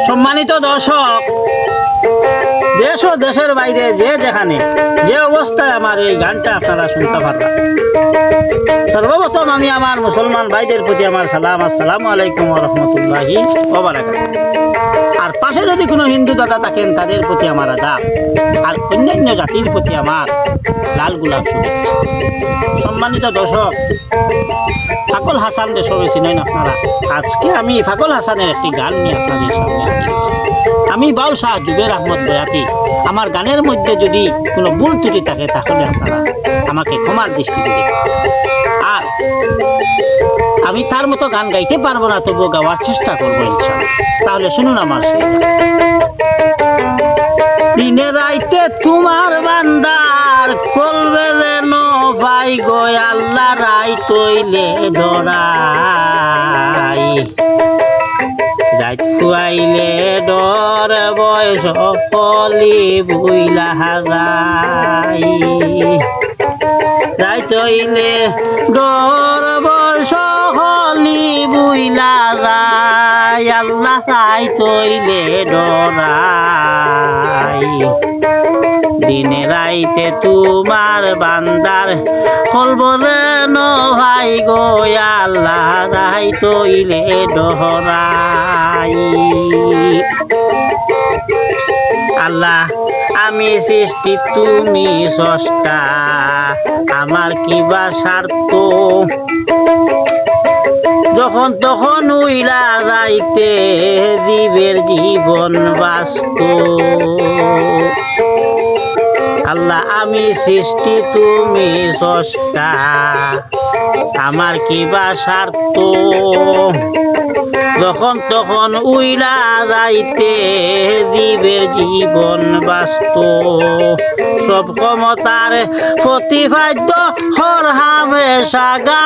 সম্মানিত দর্শক, দেশ ও দেশের বাইরে যে যেখানে যে অবস্থায় আমার এই গানটা আপনারা শুনতে পারবেন, সর্বপ্রথম আমি আমার মুসলমান ভাইদের প্রতি আমার সালাম, আসসালামু আলাইকুম ওয়া রাহমাতুল্লাহি ওয়া বারাকাতুহু। আর পাশে যদি কোনো হিন্দু দাদা থাকেন তাদের প্রতি আমার আদাব, আর অন্যান্য জাতির প্রতি আমার লাল গোলাপ শুভেচ্ছা। সম্মানিত দর্শক, ফাকল হাসান দেশবে চিনেন আপনারা। আজকে আমি ফাকল হাসানের একটি গান নিয়ে আপনাদের সামনে হাজির হয়েছি। আমি বাউল শাহ জুবের আহমদ বয়াতি। আমার গানের মধ্যে যদি কোনো ভুল ত্রুটি থাকে তাহলে আপনারা আমাকে ক্ষমার দৃষ্টিতে দেখুন। আর আমি তার মতো গান গাইতে পারবো না, তবুও গাওয়ার চেষ্টা করবো ইনশাআল্লাহ। তাহলে শুনুন আমার সেই গান। দিনে রাইতে তোমার বান্দার করবে যেন ভাই গো আল্লাহ, রাই তৈলে ডরাই, রাত খুয়াইলে ডর বয়স কলি বুইলা যায়, রাই তৈলে ডর বয়স কলি বুইলা যায়, আল্লাহ রাই তৈলে ডরাই। দিনে রাইতে তোমার বান্দার কলব যেন ভাই গো আল্লাহ, রাই তৈলে ডরাই। আল্লাহ আমি সৃষ্টি তুমি স্রষ্টা, আমার কিবা স্বার্থ, যখন তখন উইলা যাইতে জীবের জীবন বাস্ত। আল্লাহ আমি সৃষ্টি তুমি স্রষ্টা, আমার কিবা স্বার্থ, যখন তখন উইলা যাইতে জীবের জীবন বাস্ত। সব ক্ষমতার প্রতিপাদ্য হর হামেশা গাই,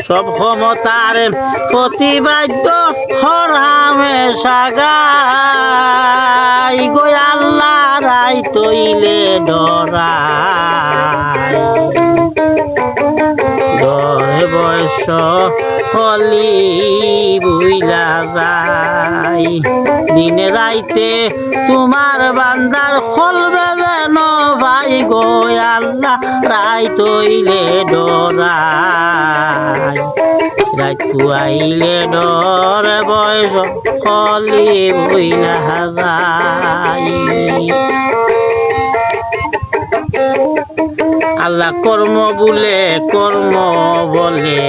সব ক্ষমতার প্রতিবাদ্য হর হামেশা গাই, গো আল্লাহ রাই তৈলে ডরাই, ডরে বয়স হলি বুইলা যায়। দিনে রাইতে তোমার বান্দার খলবে যেন ভাই গো আল্লাহ, রাই তৈলে ডরাই, রাত খুয়াইলে ডর বয়স কলি বুইলা যায়। আল্লাহ কর্ম বলে কর্ম বলে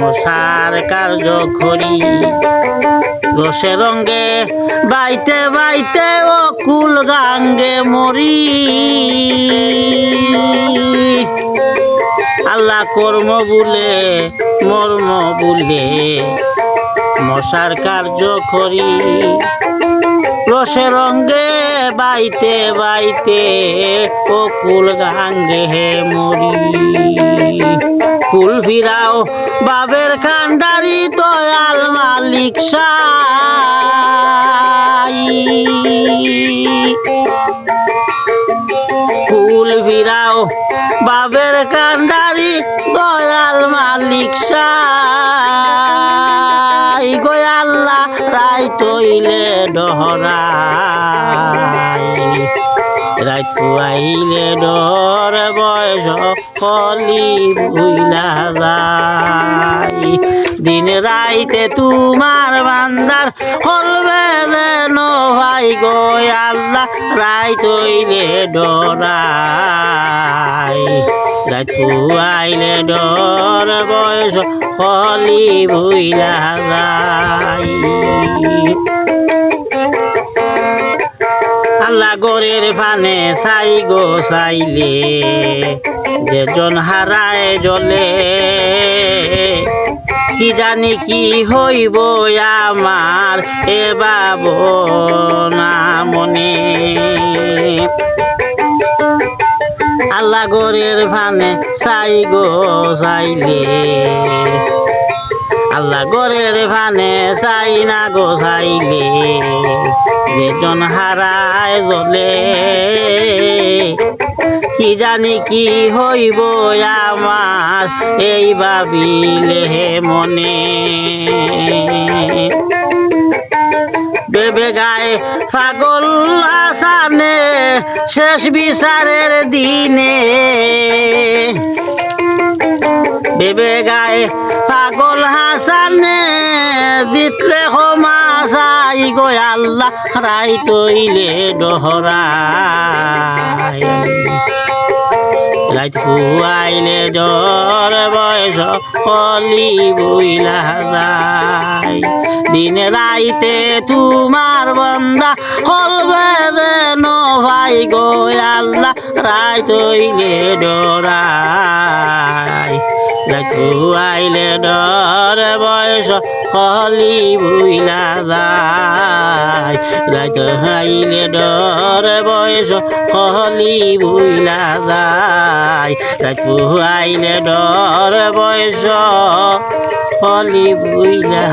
মশার কার্য করি, রসে রঙ্গে বাইতে বাইতে অকুল গাঙ্গে মরি। আল্লাহ কর্ম বলে মর্ম বলে মশার কার্য করি, রসে রঙ্গে বাইতে বাইতে অকুল গাঙ্গে মরি। ফুল ফিরাও বাবের খান্ডারি দয়াল মালিক সাই, ফুল ফিরাও বাবের কান্ডারি দয়াল মালিক সাই, গো আল্লাহ রাই তৈলে ডরাই, রাত খুয়াইলে ডর বয়স কলি বুইলা যায়। দিন রাইতে তোমার বান্দার হলবে যেন ভাই গো আল্লাহ, রাই তৈলে ডরাই, রাত খুয়াইলে ডর বয়স কলি বুইলা যায়। আল্লাহ গোরের ফানে চাই গো চাইলে যেজন হারায় জলে, কি জানি কি হইব আমার এ ভাবনা মনে। আল্লাহ গোরের ফানে চাই গো চাইলে, আল্লাহ গোরের ফানে চাই না গো চাইলে, যেজন হারায় জলে কি জানি কি হইব আমার এই ভাবিলে মনে বেবে গায়ে পাগল হাসানে শেষ বিচারের দিনে বেবে গায়ে পাগল হাসানে দিতলে ক্ষমা চাই গো আল্লাহ রাই তৈলে ডহরাই রাইত ফুয়াইলে জ্বর বয়স কলি বইলা যায় দিনে রাইতে তোমার বন্দা হলবে যেন ভাই গো আল্লাহ রাই তৈলে ডরাই রাইত ফুয়াইলে ডর বয়স কলি বইলা যায় রাইত হাইলে ডর বয়স কলি বইলা যায় রাইত ফুয়াইলে ডর বয়স কলি বইলা